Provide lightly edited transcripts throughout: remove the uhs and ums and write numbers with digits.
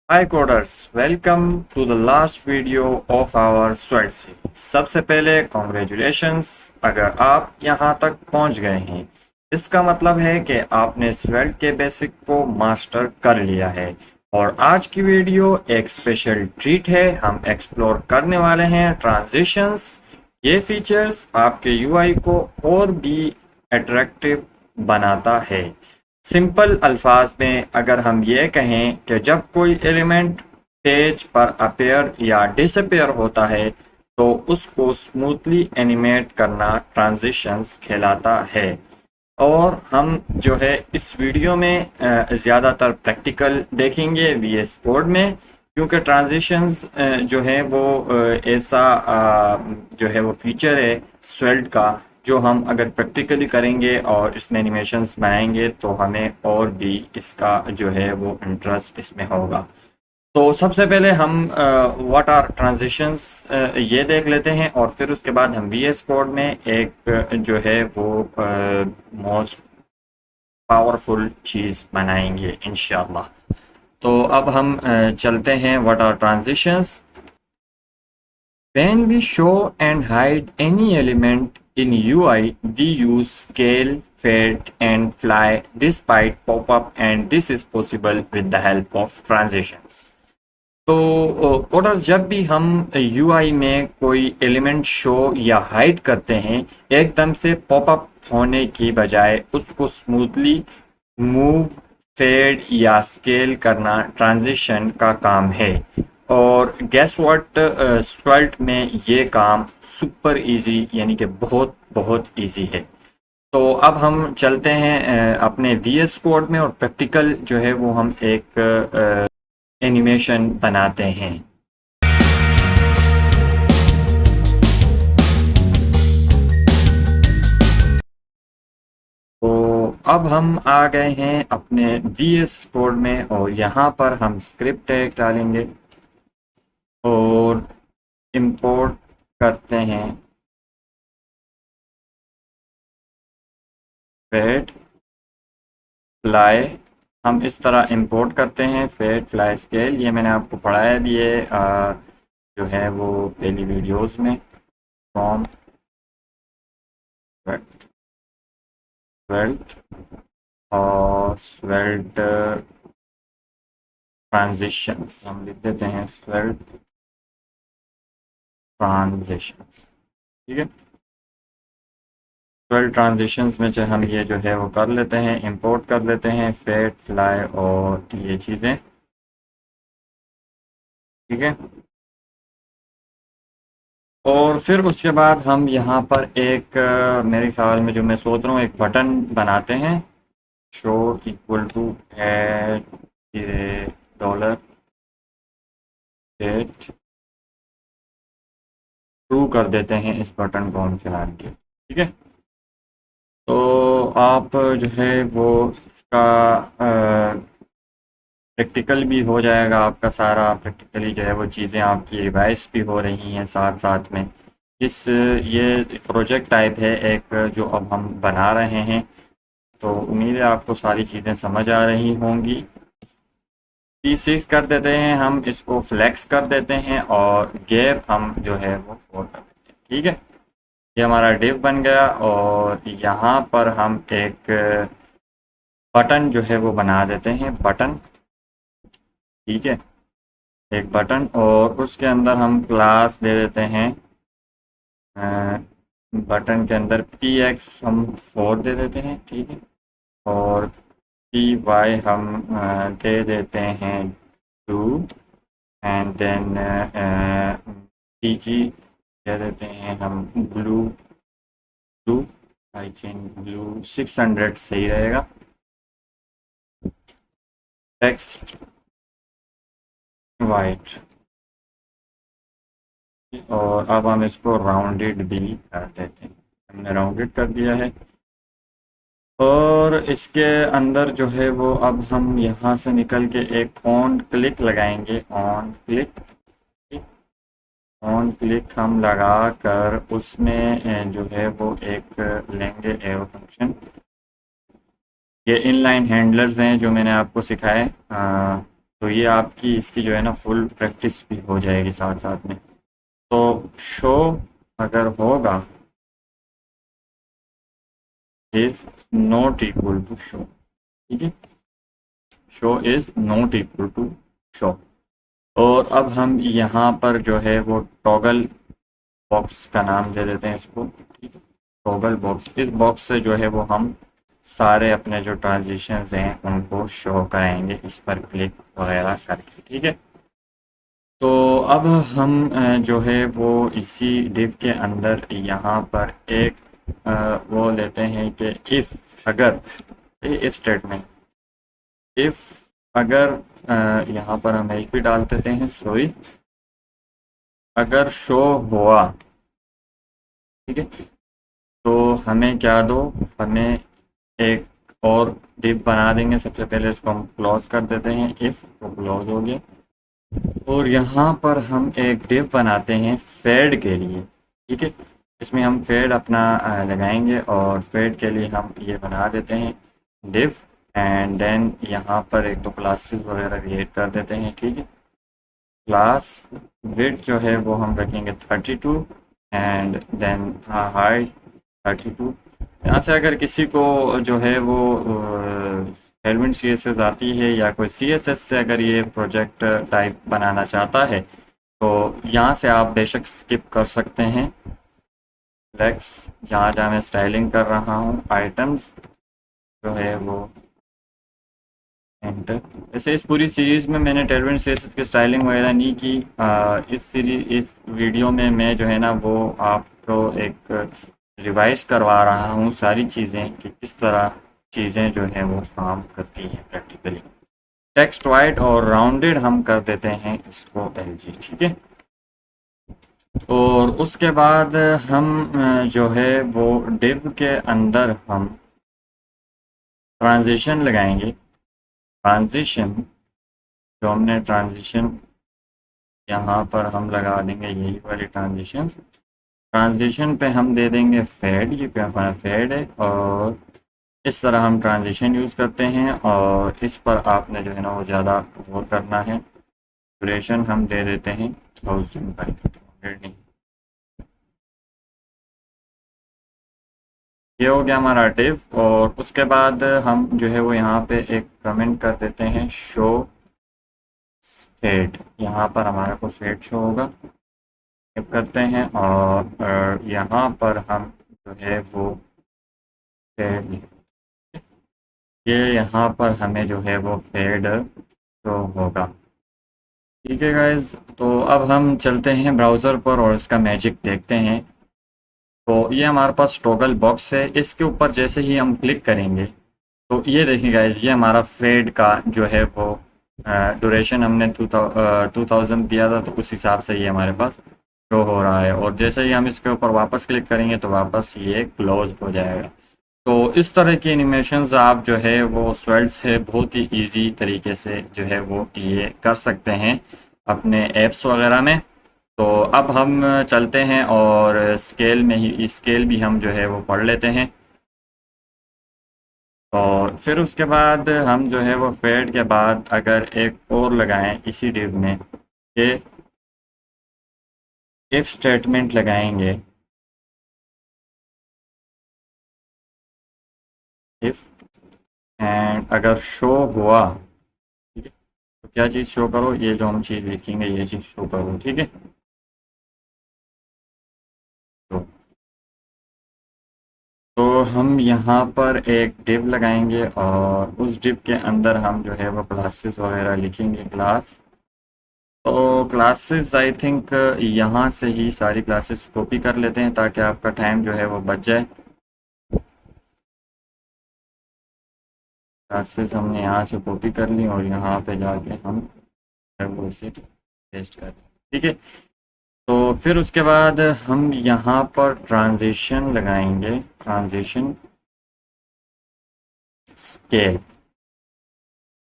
Hi coders, welcome to the last video of our Sword series। सबसे पहले congratulations अगर आप यहाँ तक पहुँच गए हैं। इसका मतलब है कि आपने स्वेल्ट के बेसिक को मास्टर कर लिया है। और आज की वीडियो एक स्पेशल ट्रीट है। हम एक्सप्लोर करने वाले हैं ट्रांजिशंस। ये फीचर्स आपके यूआई को और भी अट्रैक्टिव बनाता है। सिंपल अल्फाज में अगर हम ये कहें कि जब कोई एलिमेंट पेज पर अपेयर या डिसअपेयर होता है तो उसको स्मूथली एनिमेट करना ट्रांजिशंस कहलाता है। और हम जो है इस वीडियो में ज़्यादातर प्रैक्टिकल देखेंगे वीएस कोड में, क्योंकि ट्रांजिशंस जो है वो ऐसा जो है वो फीचर है स्वेल्ट का, जो हम अगर प्रैक्टिकली करेंगे और इसमें एनिमेशंस बनाएंगे तो हमें और भी इसका जो है वो इंटरेस्ट इसमें होगा। तो सबसे पहले हम व्हाट आर ट्रांजिशंस ये देख लेते हैं और फिर उसके बाद हम वीएस कोड में एक जो है वो मोस्ट पावरफुल चीज़ बनाएंगे इंशाल्लाह। तो अब हम चलते हैं what are transitions. When we show and hide any element in UI, we use scale, fade, and fly despite pop-up, and this is possible with the help of transitions। तो coders जब भी हम यूआई में कोई element show या hide करते हैं, एकदम से पॉपअप होने की बजाय उसको स्मूथली मूव, फेड या स्केल करना ट्रांजिशन का काम है। और गेस व्हाट, स्वेल्ट में ये काम सुपर इजी यानी कि बहुत बहुत इजी है। तो अब हम चलते हैं अपने वीएस कोड में और प्रैक्टिकल जो है वो हम एक एनिमेशन बनाते हैं। तो अब हम आ गए हैं अपने वीएस कोड में और यहाँ पर हम स्क्रिप्ट टैग डालेंगे और इंपोर्ट करते हैं फेड फ्लाई। हम इस तरह इंपोर्ट करते हैं फेड फ्लाई स्केल। ये मैंने आपको पढ़ाया भी है जो है वो पहली वीडियोस में। फ्रॉम स्वेल्ट और स्वेल्ट ट्रांजिशंस हम लिख देते हैं स्वेल्ट ट्रांजिशंस। ठीक है, स्वेल्ट ट्रांजिशंस में से हम ये जो है वो कर लेते हैं, इंपोर्ट कर लेते हैं फेड फ्लाई और ये चीज़ें। ठीक है, और फिर उसके बाद हम यहाँ पर एक मेरे ख्याल में जो मैं सोच रहा हूँ एक बटन बनाते हैं। Show equal to add dollar at true कर देते हैं इस बटन को हम फिलहाल के। ठीक है, तो आप जो है वो इसका प्रैक्टिकल भी हो जाएगा आपका सारा। प्रैक्टिकली जो है वो चीज़ें आपकी रिवाइज भी हो रही हैं साथ साथ में। इस ये प्रोजेक्ट टाइप है एक जो अब हम बना रहे हैं, तो उम्मीद है आपको सारी चीज़ें समझ आ रही होंगी। P6 कर देते हैं, हम इसको फ्लेक्स कर देते हैं और गैप हम जो है वो 4 कर देते हैं। ठीक है, ये हमारा डिव बन गया और यहाँ पर हम एक बटन जो है वो बना देते हैं बटन। ठीक है, एक बटन और उसके अंदर हम क्लास दे देते हैं बटन के अंदर px हम 4 दे देते हैं। ठीक है, और py हम दे देते हैं 2 एंड देन pg दे देते हैं हम blue blue. I think blue 600 सही रहेगा। टेक्स्ट वाइट और अब हम इसको राउंडेड भी कर देते हैं। हमने राउंडेड कर दिया है और इसके अंदर जो है वो अब हम यहाँ से निकल के एक ऑन क्लिक लगाएंगे। ऑन क्लिक हम लगा कर उसमें जो है वो एक लेंगे एरो फंक्शन। ये इनलाइन हैंडलर्स हैं जो मैंने आपको सिखाए। तो ये आपकी इसकी जो है ना फुल प्रैक्टिस भी हो जाएगी साथ साथ में। तो शो अगर होगा is not equal to show, ठीक है, show is not equal to show. और अब हम यहाँ पर जो है वो टॉगल बॉक्स का नाम दे देते हैं इसको, ठीक है, टॉगल बॉक्स। इस बॉक्स से जो है वो हम सारे अपने जो ट्रांजिशंस हैं उनको शो कराएंगे इस पर क्लिक वगैरह करके, ठीक है। तो अब हम जो है वो इसी डिव के अंदर यहाँ पर एक वो लेते हैं कि इफ़ अगर, इफ स्टेटमेंट, इफ अगर यहाँ पर हम एक भी डाल देते हैं, सॉरी, अगर शो हुआ, ठीक है, तो हमें क्या दो, हमें एक और डिव बना देंगे। सबसे पहले इसको हम क्लोज कर देते हैं, इफ तो क्लोज हो गया। और यहाँ पर हम एक डिव बनाते हैं फेड के लिए, ठीक है, इसमें हम फेड अपना लगाएंगे और फेड के लिए हम ये बना देते हैं डिव, एंड देन यहाँ पर एक दो क्लासेस वगैरह क्रिएट कर देते हैं, ठीक है। क्लास विड्थ जो है वो हम रखेंगे 32 एंड देन हाइट 32। यहाँ से अगर किसी को जो है वो एलिमेंट सी एस एस आती है या कोई सी एस एस से अगर ये प्रोजेक्ट टाइप बनाना चाहता है तो यहाँ से आप बेशक स्किप कर सकते हैं। फ्लेक्स जहाँ जहाँ मैं स्टाइलिंग कर रहा हूँ, आइटम्स जो है वो एंटर। वैसे इस पूरी सीरीज़ में मैंने टेलविन सीरीज की स्टाइलिंग वगैरह नहीं की। इस वीडियो में मैं जो है ना वो आपको एक रिवाइज करवा रहा हूँ सारी चीज़ें कि किस तरह चीज़ें जो है वो काम करती हैं प्रैक्टिकली। टेक्स्ट वाइट और राउंडेड हम कर देते हैं इसको एलजी, ठीक है। और उसके बाद हम जो है वो डिव के अंदर हम ट्रांजिशन लगाएंगे। ट्रांजिशन जो हमने ट्रांजिशन यहाँ पर हम लगा देंगे यही वाली ट्रांजिशन। ट्रांजिशन पे हम दे देंगे फेड, ये हमारा फेड है, और इस तरह हम ट्रांजिशन यूज़ करते हैं। और इस पर आपने जो है ना वो ज़्यादा वो करना है। ड्यूरेशन हम दे देते हैं 1000 नहीं। ये हो गया हमारा डिव। और उसके बाद हम जो है वो यहाँ पे एक कमेंट कर देते हैं शो फेड। यहाँ पर हमारा को फेड शो होगा, करते हैं। और यहाँ पर हम जो है वो फेड, ये यहाँ पर हमें जो है वो फेड शो होगा, ठीक है गाइज। तो अब हम चलते हैं ब्राउज़र पर और इसका मैजिक देखते हैं। तो ये हमारे पास टॉगल बॉक्स है, इसके ऊपर जैसे ही हम क्लिक करेंगे तो ये देखिए गाइज, ये हमारा फेड का जो है वो ड्यूरेशन हमने 2000 दिया था, तो उस हिसाब से ये हमारे पास शो हो रहा है। और जैसे ही हम इसके ऊपर वापस क्लिक करेंगे तो वापस ये क्लोज हो जाएगा। तो इस तरह की एनिमेशंस आप जो है वो स्वेल्ट से बहुत ही इजी तरीके से जो है वो ये कर सकते हैं अपने ऐप्स वगैरह में। तो अब हम चलते हैं और स्केल में ही, स्केल भी हम जो है वो पढ़ लेते हैं। और फिर उसके बाद हम जो है वो फेड के बाद अगर एक और लगाएं इसी डिव में कि इफ स्टेटमेंट लगाएंगे, इफ एंड अगर शो हुआ, ठीक है, तो क्या चीज़ शो करो, ये जो हम चीज़ लिखेंगे ये चीज़ शो करो, ठीक है। तो तो हम यहाँ पर एक डिव लगाएंगे और उस डिव के अंदर हम जो है वो क्लासेस वगैरह लिखेंगे, क्लास। तो क्लासेस आई थिंक यहाँ से ही सारी क्लासेस कॉपी कर लेते हैं ताकि आपका टाइम जो है वो बच जाए। क्लासेस हमने यहाँ से कॉपी कर ली और यहाँ पे जाके हम वो इसे पेस्ट कर दें, ठीक है। तो फिर उसके बाद हम यहाँ पर ट्रांजिशन लगाएंगे, ट्रांजिशन स्केल।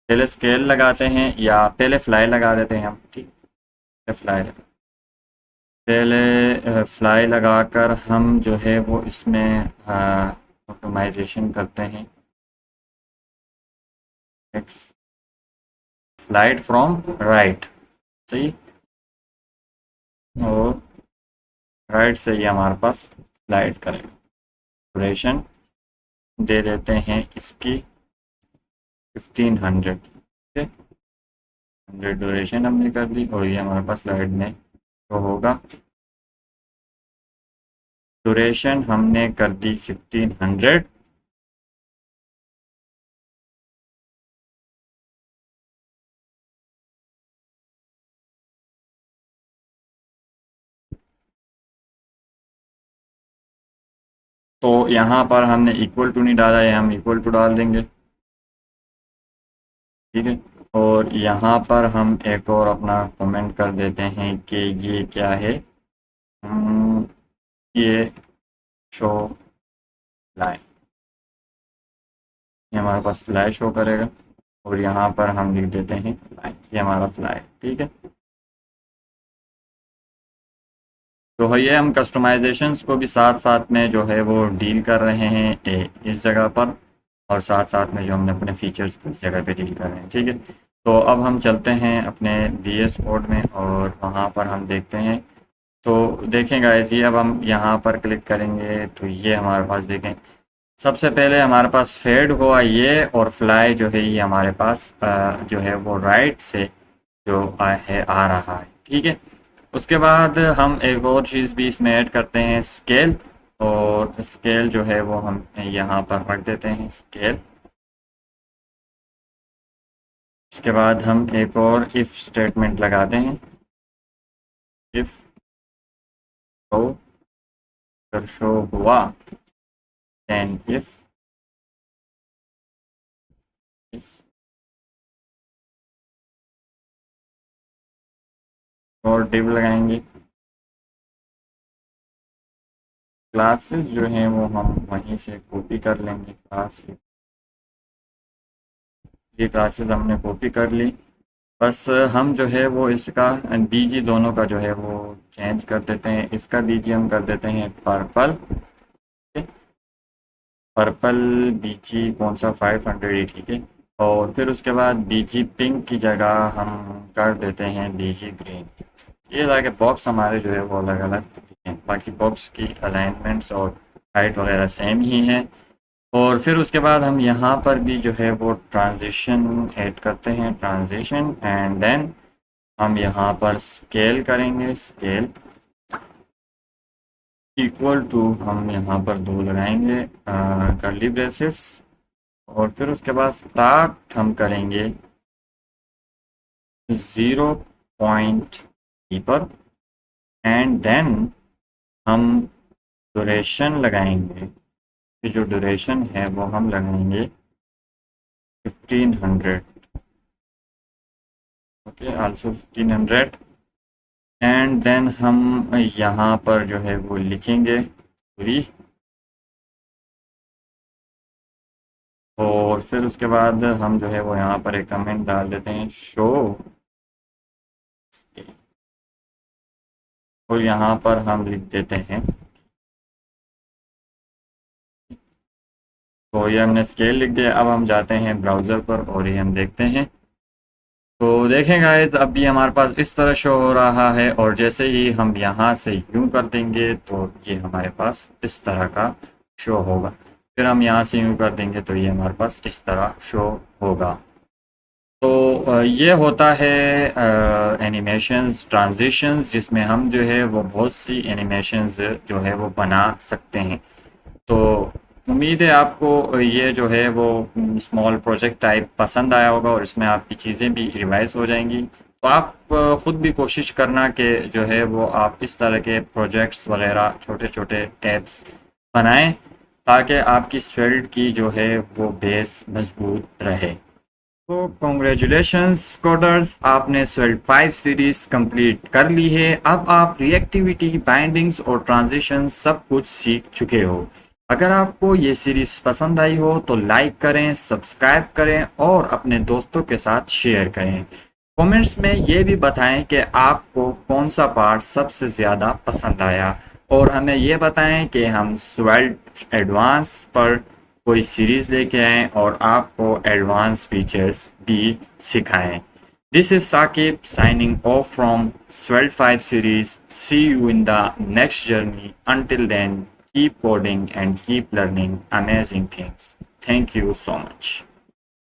पहले स्केल लगाते हैं या पहले फ्लाई लगा देते हैं हम, ठीक है, फ्लाई। पहले फ्लाई लगाकर हम जो है वो इसमें ऑटोमाइजेशन करते हैं। स्लाइड फ्रॉम राइट, सही। और राइट से ये हमारे पास स्लाइड करेगा। ड्यूरेशन दे देते हैं इसकी 1500, ठीक है। 100 ड्यूरेशन हमने कर दी और ये हमारे पास स्लाइड में तो होगा। ड्यूरेशन हमने कर दी 1500। तो यहाँ पर हमने इक्वल टू नहीं डाला है, हम इक्वल टू डाल देंगे, ठीक है। और यहाँ पर हम एक और अपना कमेंट कर देते हैं कि ये क्या है, हम्म, ये शो फ्लाई, ये हमारे पास फ्लाई शो करेगा। और यहाँ पर हम लिख देते हैं फ्लाई, ये हमारा फ्लाई, ठीक है। तो ये हम कस्टमाइजेशंस को भी साथ साथ में जो है वो डील कर रहे हैं इस जगह पर, और साथ साथ में जो हमने अपने फीचर्स को इस जगह पे डील कर रहे हैं, ठीक है। तो अब हम चलते हैं अपने VS कोड में और वहाँ पर हम देखते हैं। तो देखें गाइस, ये अब हम यहाँ पर क्लिक करेंगे तो ये हमारे पास देखें, सबसे पहले हमारे पास फेड हुआ ये, और फ्लाई जो है ये हमारे पास जो है वो राइट से जो आ रहा है, ठीक है। उसके बाद हम एक और चीज़ भी इसमें ऐड करते हैं, स्केल। और स्केल जो है वो हम यहाँ पर रख देते हैं, स्केल। इसके बाद हम एक और इफ़ स्टेटमेंट लगाते हैं, इफ़ शो, अगर शो हुआ देन इफ और डिव लगाएंगे। क्लासेस जो हैं वो हम वहीं से कॉपी कर लेंगे, क्लास, ये क्लासेस हमने कॉपी कर ली। बस हम जो है वो इसका बीजी दोनों का जो है वो चेंज कर देते हैं। इसका बीजी हम कर देते हैं पर्पल, पर्पल बीजी कौन सा, 500 ही, ठीक है। और फिर उसके बाद बीजी पिंक की जगह हम कर देते हैं बीजी ग्रीन। ये लाके बॉक्स हमारे जो है वो अलग अलग हैं, बाकी बॉक्स की अलाइनमेंट्स और हाइट वगैरह सेम ही हैं। और फिर उसके बाद हम यहाँ पर भी जो है वो ट्रांजिशन ऐड करते हैं, ट्रांजिशन, एंड देन हम यहाँ पर स्केल करेंगे, स्केल इक्वल टू, हम यहाँ पर 2 लगाएंगे कर्ली ब्रेसेस, और फिर उसके बाद स्टार्ट हम करेंगे 0.3 पर, एंड देन हम ड्यूरेशन लगाएंगे, कि जो ड्यूरेशन है वो हम लगाएंगे 1500, ओके, आल्सो 1500। एंड देन हम यहाँ पर जो है वो लिखेंगे पूरी, और फिर उसके बाद हम जो है वो यहाँ पर एक कमेंट डाल देते हैं, शो, और यहाँ पर हम लिख देते हैं, तो ये हमने स्केल लिख दिया। अब हम जाते हैं ब्राउज़र पर और ये हम देखते हैं। तो देखें गाइस, अब ये हमारे पास इस तरह शो हो रहा है, और जैसे ही हम यहाँ से यूँ कर देंगे तो ये हमारे पास इस तरह का शो होगा। फिर हम यहाँ से यूँ कर देंगे तो ये हमारे पास इस तरह शो होगा। तो ये होता है एनिमेशंस, ट्रांजिशंस, जिसमें हम जो है वो बहुत सी एनिमेशंस जो है वो बना सकते हैं। तो उम्मीद है आपको ये जो है वो स्मॉल प्रोजेक्ट टाइप पसंद आया होगा, और इसमें आपकी चीज़ें भी रिवाइज हो जाएंगी। तो आप ख़ुद भी कोशिश करना कि जो है वो आप इस तरह के प्रोजेक्ट्स वगैरह छोटे छोटे ऐप्स बनाएं, ताकि आपकी स्वेल्ट की जो है वो बेस मजबूत रहे। तो कॉन्ग्रेचुलेशंस कोडर्स, आपने स्वेल्ट 5 सीरीज कंप्लीट कर ली है। अब आप रिएक्टिविटी, बाइंडिंग्स और ट्रांजिशन सब कुछ सीख चुके हो। अगर आपको ये सीरीज पसंद आई हो तो लाइक करें, सब्सक्राइब करें और अपने दोस्तों के साथ शेयर करें। कमेंट्स में ये भी बताएं कि आपको कौन सा पार्ट सबसे ज़्यादा पसंद आया, और हमें ये बताएं कि हम स्वेल्ट एडवांस पर कोई सीरीज़ लेके आएँ और आपको एडवांस फीचर्स भी सिखाएं। This is Saqib signing off from Svelte 5 series. See you in the next journey. Until then, keep coding and keep learning amazing things. Thank you so much.